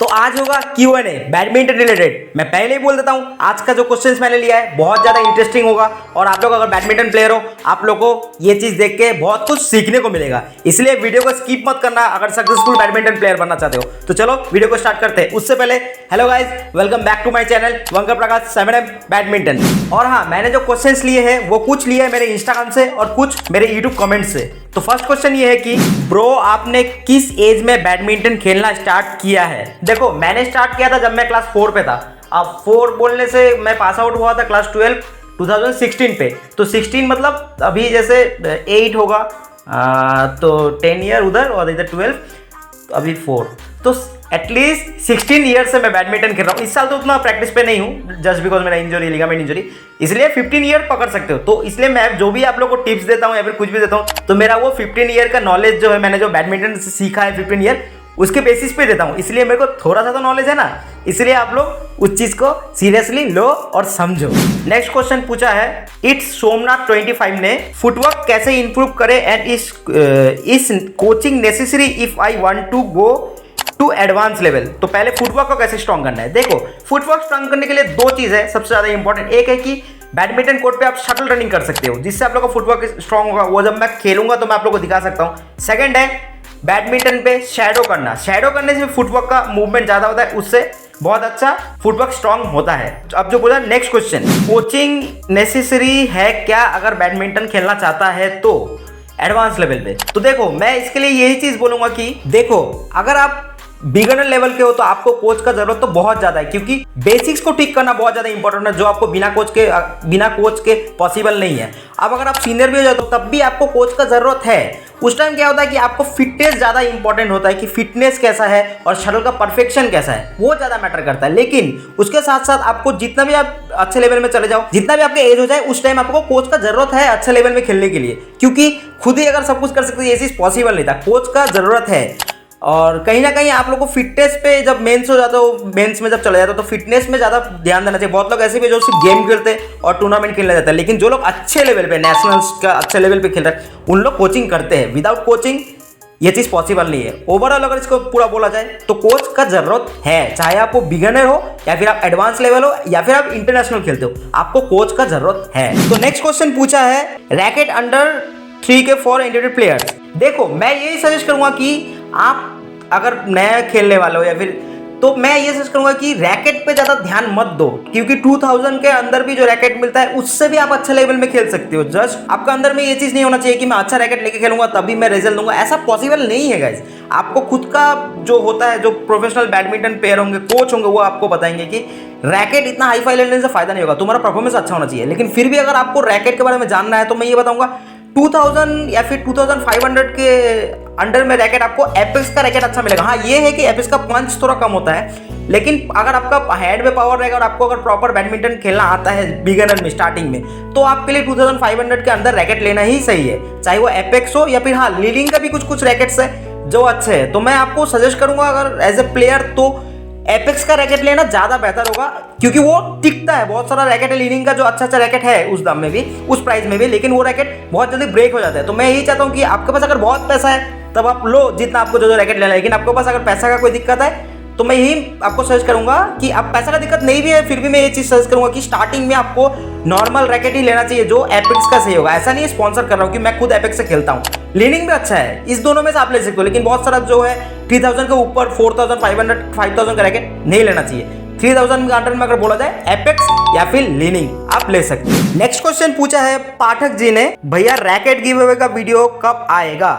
तो आज होगा Q&A बैडमिंटन रिलेटेड। मैं पहले ही बोल देता हूं, आज का जो क्वेश्चंस मैंने लिया है बहुत ज्यादा इंटरेस्टिंग होगा और आप लोग अगर बैडमिंटन प्लेयर हो, आप लोग को ये चीज देख के बहुत कुछ सीखने को मिलेगा। इसलिए वीडियो को स्किप मत करना अगर सक्सेसफुल बैडमिंटन प्लेयर बनना चाहते हो। तो चलो वीडियो को स्टार्ट करते हैं। उससे पहले hello guys, welcome back to my channel वंकर प्रकाश 7M बैडमिंटन। और हाँ, मैंने जो क्वेश्चंस लिए हैं वो कुछ लिए हैं मेरे इंस्टाग्राम से और कुछ मेरे यूट्यूब कमेंट से। तो फर्स्ट क्वेश्चन ये है कि ब्रो आपने किस एज में बैडमिंटन खेलना स्टार्ट किया है? देखो, मैंने स्टार्ट किया था जब मैं क्लास 4 पे था। अब 4 बोलने से मैं पास आउट हुआ था क्लास 12 2016 पे। तो 16 मतलब अभी जैसे 8 होगा, तो 10 ईयर उधर और इधर 12, तो अभी 4, तो एटलीस्ट 16 ईयर से मैं बैडमिंटन खेल रहा हूँ। इस साल तो उतना प्रैक्टिस पे नहीं हूँ, जस्ट बिकॉज मेरा इंजरी, लिगामेंट इंजरी, इसलिए 15 ईयर पकड़ सकते हो। तो इसलिए मैं जो भी आप लोग को टिप्स देता हूँ या फिर कुछ भी देता हूँ, तो मेरा वो 15 ईयर का नॉलेज जो है, मैंने जो बैडमिंटन से सीखा है 15 ईयर, उसके बेसिस पे देता हूँ। इसलिए मेरे को थोड़ा सा तो नॉलेज है ना, इसलिए आप लोग उस चीज को सीरियसली लो और समझो। नेक्स्ट क्वेश्चन पूछा है इट्स सोमनाथ 25 ने, फुटवर्क कैसे इंप्रूव करे and is coaching necessary if I want to go to advance level. तो पहले फुटवर्क को कैसे स्ट्रॉन्ग करना है। देखो, फुटवर्क स्ट्रॉन्ग करने के लिए दो चीज है सबसे ज्यादा इंपॉर्टेंट। एक है कि बैडमिंटन कोर्ट पे आप शटल रनिंग कर सकते हो, जिससे आप लोग का फुटवर्क स्ट्रॉन्ग होगा। वो जब मैं खेलूंगा तो मैं आप लोग को दिखा सकता हूँ। सेकंड है बैडमिंटन पे शैडो करना। शैडो करने से फुटवर्क का मूवमेंट ज्यादा होता है, उससे बहुत अच्छा फुटवर्क स्ट्रॉन्ग होता है। अब जो बोला नेक्स्ट क्वेश्चन, कोचिंग नेसेसरी है क्या अगर बैडमिंटन खेलना चाहता है तो एडवांस लेवल पे? तो देखो, मैं इसके लिए यही चीज बोलूंगा कि देखो, अगर आप बिगिनर लेवल के हो तो आपको कोच का जरूरत तो बहुत ज्यादा है, क्योंकि बेसिक्स को ठीक करना बहुत ज्यादा इंपॉर्टेंट है, जो आपको बिना कोच के पॉसिबल नहीं है। अब अगर आप सीनियर भी हो जाए तो तब भी आपको कोच का जरूरत है। उस टाइम क्या होता है कि आपको फिटनेस ज्यादा इंपॉर्टेंट होता है, कि फिटनेस कैसा है और शटल का परफेक्शन कैसा है, वो ज्यादा मैटर करता है। लेकिन उसके साथ साथ आपको जितना भी आप अच्छे लेवल में चले जाओ, जितना भी आपके एज हो जाए, उस टाइम आपको कोच का जरूरत है अच्छे लेवल में खेलने के लिए, क्योंकि खुद ही अगर सब कुछ कर सकते ये चीज पॉसिबल नहीं था, कोच का जरूरत है। और कहीं ना कहीं आप लोग को फिटनेस पे जब मेंस हो जाता हो, मेंस में जब चले जाते हो, तो फिटनेस में ज़्यादा ध्यान देना चाहिए। बहुत लोग ऐसे भी जो सिर्फ गेम खेलते हैं और टूर्नामेंट खेलने जाते हैं, लेकिन जो लोग अच्छे लेवल पे, नेशनल्स का अच्छे लेवल पे खेल रहे हैं, उन लोग कोचिंग करते हैं। विदाउट कोचिंग ये चीज़ पॉसिबल नहीं है। ओवरऑल अगर इसको पूरा बोला जाए तो कोच का जरूरत है, चाहे आपको बिगिनर हो या फिर आप एडवांस लेवल हो या फिर आप इंटरनेशनल खेलते हो, आपको कोच का जरूरत है। तो नेक्स्ट क्वेश्चन पूछा है racket under 3K for individual players. देखो, मैं यही सजेस्ट करूंगा कि आप अगर नया खेलने वाले हो या फिर, तो मैं ये सजेस्ट करूंगा कि रैकेट पे ज़्यादा ध्यान मत दो, क्योंकि 2000 के अंदर भी जो रैकेट मिलता है उससे भी आप अच्छे लेवल में खेल सकते हो। जस्ट आपका अंदर में ये चीज़ नहीं होना चाहिए कि मैं अच्छा रैकेट लेके खेलूंगा तभी मैं रिजल्ट दूंगा, ऐसा पॉसिबल नहीं है गाइस। आपको खुद का जो होता है, जो प्रोफेशनल बैडमिंटन प्लेयर होंगे, कोच होंगे, वो आपको बताएंगे कि रैकेट इतना हाई फाई लेने से फायदा नहीं होगा, तुम्हारा परफॉर्मेंस अच्छा होना चाहिए। लेकिन फिर भी अगर आपको रैकेट के बारे में जानना है तो मैं ये बताऊंगा 2000 या फिर 2500 के अंडर में रैकेट आपको एपेक्स का रैकेट अच्छा मिलेगा। हाँ, ये है कि एपेक्स का पंच थोड़ा कम होता है, लेकिन अगर आपका हेड में पावर रहेगा और आपको अगर प्रॉपर बैडमिंटन खेलना आता है बिगिनर में, स्टार्टिंग में, तो आपके लिए 2500 के अंदर रैकेट लेना ही सही है, चाहे वो एपेक्स हो या फिर हाँ, लीडिंग का भी कुछ रैकेट्स है जो अच्छे हैं। तो मैं आपको सजेस्ट करूंगा अगर एज ए प्लेयर तो एपेक्स का रैकेट लेना ज़्यादा बेहतर होगा, क्योंकि वो टिकता है। बहुत सारा रैकेट है लीनिंग का जो अच्छा रैकेट है उस दाम में भी, उस प्राइस में भी, लेकिन वो रैकेट बहुत जल्दी ब्रेक हो जाता है। तो मैं यही चाहता हूँ कि आपके पास अगर बहुत पैसा है तब आप लो जितना आपको जो रैकेट लेना है, लेकिन आपके पास अगर पैसा का कोई दिक्कत है तो मैं यही आपको सजेस्ट करूंगा कि आप पैसा का दिक्कत नहीं भी है फिर भी मैं ये चीज़ सजेस्ट करूंगा कि स्टार्टिंग में आपको नॉर्मल रैकेट ही लेना चाहिए जो एपेक्स का सही होगा। ऐसा नहीं है स्पॉन्सर कर रहा हूँ, कि मैं खुद एपेक्स से खेलता हूँ, लीनिंग भी अच्छा है, इस दोनों में से आप ले सकते हो। लेकिन बहुत सारा जो है 3000 के ऊपर 4500 5000 का रैकेट नहीं लेना चाहिए। 3000 के अंडर में अगर बोला जाए एपेक्स या फिर लीनिंग आप ले सकते हो। नेक्स्ट क्वेश्चन पूछा है पाठक जी ने, भैया रैकेट गिव अवे का वीडियो कब आएगा?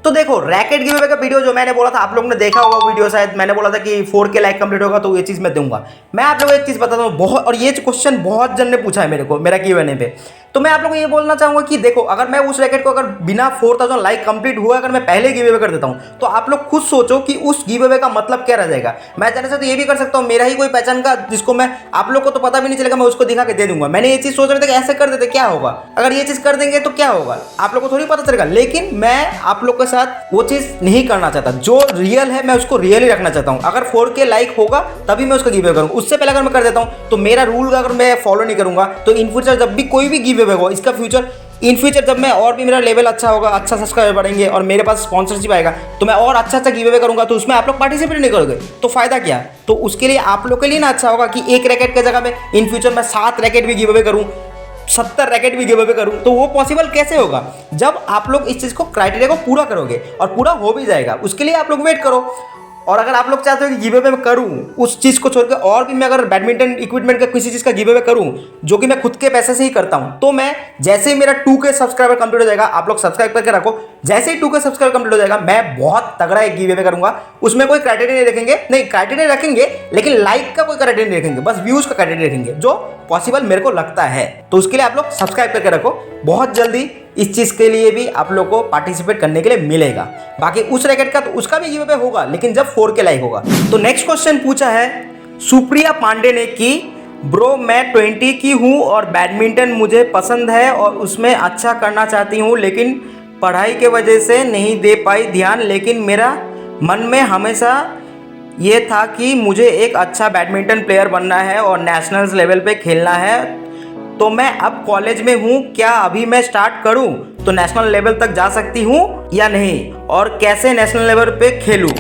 तो देखो, रैकेट गिव अवे का वीडियो जो मैंने बोला था, आप लोगों ने देखा होगा वीडियो, शायद मैंने बोला था कि 4K लाइक कंप्लीट होगा तो ये चीज़ मैं दूंगा। मैं आप लोगों को एक चीज़ बताता हूँ, बहुत, और ये क्वेश्चन बहुत जन ने पूछा है मेरे को मेरा Q&A पे, तो मैं आप लोगों को ये बोलना चाहूंगा कि देखो, अगर मैं उस रैकेट को अगर बिना 4000 लाइक कंप्लीट हुआ अगर मैं पहले गिव अवे कर देता हूँ, तो आप लोग खुद सोचो कि उस गिव अवे का मतलब क्या रह जाएगा। मैं चाहने से तो ये भी कर सकता हूँ, मेरा ही कोई पहचान का जिसको मैं, आप लोग को तो पता भी नहीं चलेगा, मैं उसको दिखा के दे दूंगा। मैंने ये चीज़ सोच रहे थे कि ऐसे कर देते क्या होगा, अगर ये चीज़ कर देंगे तो क्या होगा, आप लोग को थोड़ी पता चलेगा। लेकिन मैं आप लोग के साथ वो चीज़ नहीं करना चाहता, जो रियल है मैं उसको रियल ही रखना चाहता हूँ। अगर 4K लाइक होगा तभी मैं उसको गिव अवे करूँगा, उससे पहले अगर मैं कर देता हूँ तो मेरा रूल अगर मैं फॉलो नहीं करूँगा तो इन फ्यूचर जब भी कोई भी गिव अवे हो, इसका फ्यूचर इन फ्यूचर जब मैं और भी मेरा लेवल अच्छा होगा, अच्छा सब्सक्राइबर बढ़ेंगे और मेरे पास स्पॉन्सरशिप आएगा तो मैं और अच्छा गिव अवे करूंगा, तो उसमें आप लोग पार्टिसिपेट नहीं करोगे तो फायदा क्या। तो उसके लिए आप लोग के लिए ना अच्छा होगा कि एक रैकेट की जगह में इन फ्यूचर मैं 7 रैकेट भी गिव अवे करूँ, 70 रैकेट भी गिव अवे करूँ। तो वो पॉसिबल कैसे होगा, जब आप लोग इस चीज़ को क्राइटेरिया को पूरा करोगे, और पूरा हो भी जाएगा। उसके लिए आप लोग वेट करो। और अगर आप लोग चाहते हो कि गिव अवे मैं करूँ उस चीज़ को छोड़ के, और भी मैं अगर बैडमिंटन इक्विपमेंट का किसी चीज़ का गिव अवे करूँ जो कि मैं खुद के पैसे से ही करता हूँ, तो मैं जैसे ही मेरा 2K सब्सक्राइबर कंप्लीट हो जाएगा, आप लोग सब्सक्राइब करके रखो, जैसे ही 2K सब्सक्राइबर कंप्लीट हो जाएगा मैं बहुत तगड़ा एक गिव अवे करूँगा। उसमें कोई क्राइटेरिया नहीं रखेंगे, नहीं क्राइटेरिया रखेंगे लेकिन लाइक का कोई क्राइटेरिया नहीं रखेंगे, बस व्यूज़ का क्राइटेरिया रखेंगे, जो पॉसिबल मेरे को लगता है। तो उसके लिए आप लोग सब्सक्राइब करके रखो, बहुत जल्दी इस चीज़ के लिए भी आप लोग को पार्टिसिपेट करने के लिए मिलेगा। बाकी उस रैकेट का तो उसका भी गिव अवे होगा, लेकिन जब 4K लाइक होगा। तो नेक्स्ट क्वेश्चन पूछा है सुप्रिया पांडे ने कि ब्रो मैं 20 की हूँ और बैडमिंटन मुझे पसंद है और उसमें अच्छा करना चाहती हूँ, लेकिन पढ़ाई के वजह से नहीं दे पाई ध्यान, लेकिन मेरा मन में हमेशा ये था कि मुझे एक अच्छा बैडमिंटन प्लेयर बनना है और नेशनल लेवल पे खेलना है। तो मैं अब कॉलेज में हूँ, क्या अभी मैं स्टार्ट करूँ तो नेशनल लेवल तक जा सकती हूँ या नहीं, और कैसे नेशनल लेवल पे खेलूँ।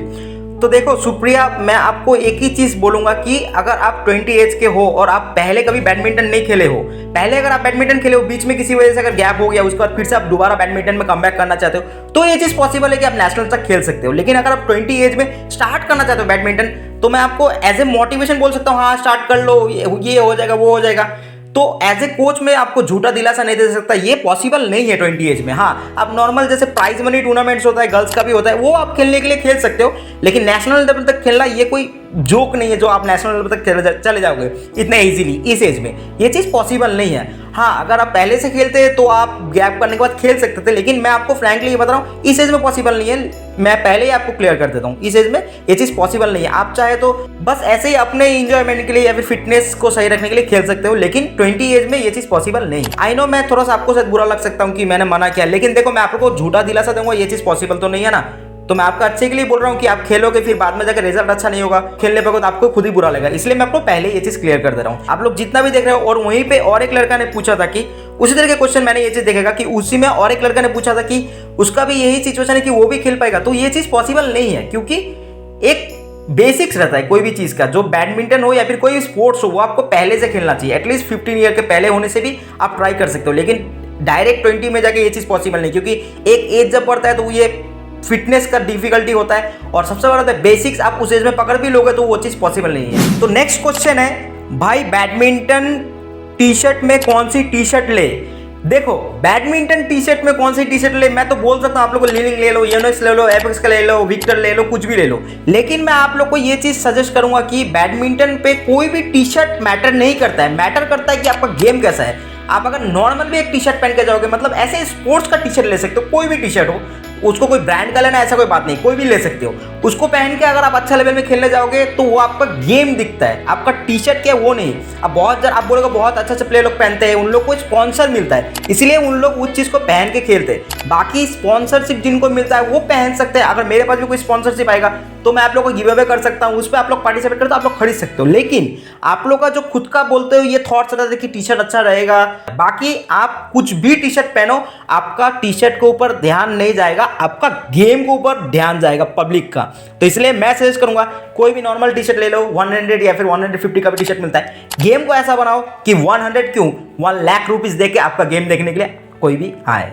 तो देखो सुप्रिया, मैं आपको एक ही चीज़ बोलूँगा कि अगर आप 20 एज के हो और आप पहले कभी बैडमिंटन नहीं खेले हो, पहले अगर आप बैडमिंटन खेले हो, बीच में किसी वजह से अगर गैप हो गया, उसके बाद फिर से आप दोबारा बैडमिंटन में कमबैक करना चाहते हो, तो ये चीज़ पॉसिबल है कि आप नेशनल तक खेल सकते हो। लेकिन अगर आप 20 एज में स्टार्ट करना चाहते हो बैडमिंटन, तो मैं आपको एज ए मोटिवेशन बोल सकता हूँ, हाँ स्टार्ट कर लो, ये हो जाएगा वो हो जाएगा। तो एज ए कोच में आपको झूठा दिलासा नहीं दे सकता, ये पॉसिबल नहीं है 20 एज में। हाँ, आप नॉर्मल जैसे प्राइज मनी टूर्नामेंट्स होता है, गर्ल्स का भी होता है, वो आप खेलने के लिए खेल सकते हो, लेकिन नेशनल लेवल तक खेलना ये कोई जोक नहीं है जो आप नेशनल लेवल तक चले जाओगे इतने इजीली इस एज में, ये चीज़ पॉसिबल नहीं है। हाँ, अगर आप पहले से खेलते हैं तो आप गैप करने के बाद खेल सकते थे, लेकिन मैं आपको फ्रैंकली ये बता रहा हूँ इस एज में पॉसिबल नहीं है। मैं पहले ही आपको क्लियर कर देता हूँ, इस एज में ये चीज़ पॉसिबल नहीं है। आप चाहे तो बस ऐसे ही अपने इंजॉयमेंट के लिए या फिर फिटनेस को सही रखने के लिए खेल सकते हो, लेकिन 20 एज में ये चीज़ पॉसिबल नहीं। आई नो मैं थोड़ा सा आपको शायद बुरा लग सकता हूँ कि मैंने मना किया, लेकिन देखो मैं आपको झूठा दिलासा दूंगा ये चीज़ पॉसिबल तो नहीं है ना। तो मैं आपका अच्छे के लिए बोल रहा हूँ कि आप खेलोगे फिर बाद में जाकर रिजल्ट अच्छा नहीं होगा, खेलने पर तो आपको खुद ही बुरा लगेगा, इसलिए मैं आपको पहले ये चीज़ क्लियर कर दे रहा हूँ। आप लोग जितना भी देख रहे हो, और वहीं पे और एक लड़का ने पूछा था कि उसी तरह के क्वेश्चन मैंने ये चीज़ देखेगा कि उसी में और एक लड़का ने पूछा था कि उसका भी यही सिचुएशन है कि वो भी खेल पाएगा, तो ये चीज़ पॉसिबल नहीं है, क्योंकि एक बेसिक्स रहता है कोई भी चीज़ का, जो बैडमिंटन हो या फिर कोई स्पोर्ट्स हो, वो आपको पहले से खेलना चाहिए। एटलीस्ट 15 ईयर के पहले होने से भी आप ट्राई कर सकते हो, लेकिन डायरेक्ट 20 में जाके ये चीज़ पॉसिबल नहीं, क्योंकि एक एज जब बढ़ता है तो ये फिटनेस का डिफिकल्टी होता है, और सबसे बड़ा बेसिक्स आप उस एज में पकड़ भी लोगे तो वो चीज़ पॉसिबल नहीं है। तो नेक्स्ट क्वेश्चन है भाई बैडमिंटन टी शर्ट में कौन सी टी शर्ट ले। देखो बैडमिंटन टी शर्ट में कौन सी टी शर्ट ले, मैं तो बोल सकता हूँ आप लोग को लीनिंग ले लो, योनेक्स ले लो, एपेक्स का ले लो, विक्टर ले लो, कुछ भी ले लो, लेकिन मैं आप लोग को ये चीज़ सजेस्ट करूंगा कि बैडमिंटन पे कोई भी टी शर्ट मैटर नहीं करता है, मैटर करता है कि आपका गेम कैसा है। आप अगर नॉर्मल भी एक टी शर्ट पहन के जाओगे, मतलब ऐसे स्पोर्ट्स का टी शर्ट ले सकते हो, कोई भी टी शर्ट हो, उसको कोई ब्रांड का लेना ऐसा कोई बात नहीं, कोई भी ले सकते हो। उसको पहन के अगर आप अच्छा लेवल में खेलने जाओगे तो वो आपका गेम दिखता है, आपका टी शर्ट क्या है वो नहीं। अब बहुत आप बोलोगे बहुत अच्छे प्लेयर लोग पहनते हैं, उन लोग को स्पॉन्सर मिलता है, इसलिए उन लोग उस चीज़ को पहन के खेलते हैं। बाकी स्पॉन्सरशिप जिनको मिलता है वो पहन सकते हैं। अगर मेरे पास भी कोई स्पॉन्सरशिप आएगा तो मैं आप लोग को गिव अवे कर सकता हूँ, उस पर आप लोग पार्टिसिपेट करते हो, आप लोग खरीद सकते हो। लेकिन आप लोग का जो खुद का बोलते हो ये थॉट्स रहता है कि टी शर्ट अच्छा रहेगा, बाकी आप कुछ भी टी शर्ट पहनो, आपका टी शर्ट के ऊपर ध्यान नहीं जाएगा, आपका गेम के ऊपर ध्यान जाएगा पब्लिक का। तो इसलिए मैं सजेस्ट करूंगा कोई भी नॉर्मल टी शर्ट ले लो, 100 या फिर 150 का भी टी शर्ट मिलता है। गेम को ऐसा बनाओ कि 100 क्यों 1 लाख रुपीज दे के आपका गेम देखने के लिए कोई भी आए।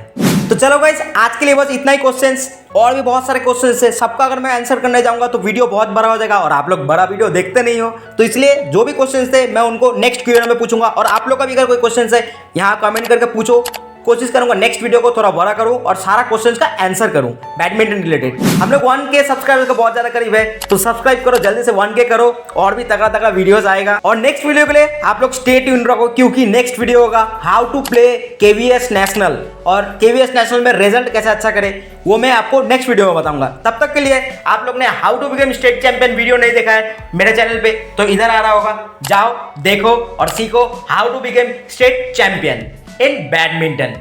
तो चलो गाइस, आज के लिए बस इतना ही क्वेश्चंस, और भी बहुत सारे क्वेश्चंस है, सबका अगर मैं आंसर करने जाऊंगा तो वीडियो बहुत बड़ा हो जाएगा और आप लोग बड़ा वीडियो देखते नहीं हो। तो इसलिए जो भी क्वेश्चंस थे मैं उनको नेक्स्ट Q&A में पूछूंगा, और आप लोग का भी अगर कोई क्वेश्चंस है यहाँ कमेंट करके पूछो, कोशिश करूंगा नेक्स्ट वीडियो को थोड़ा बड़ा करूं और सारा क्वेश्चंस का आंसर करूं बैडमिंटन रिलेटेड। हम लोग 1K सब्सक्राइबर का बहुत ज्यादा करीब है, तो सब्सक्राइब करो जल्दी से, 1K करो, और भी तगड़ा तगड़ा वीडियोस आएगा। और नेक्स्ट वीडियो के लिए आप लोग स्टे ट्यून रखो, क्योंकि नेक्स्ट वीडियो होगा how to play KVS national, और KVS नेशनल में रिजल्ट कैसे अच्छा करे वो मैं आपको नेक्स्ट वीडियो में बताऊंगा। तब तक के लिए आप लोग ने how to become state champion video नहीं देखा है मेरे चैनल पे, तो इधर आ रहा होगा, जाओ देखो और सीखो how to become state champion in badminton.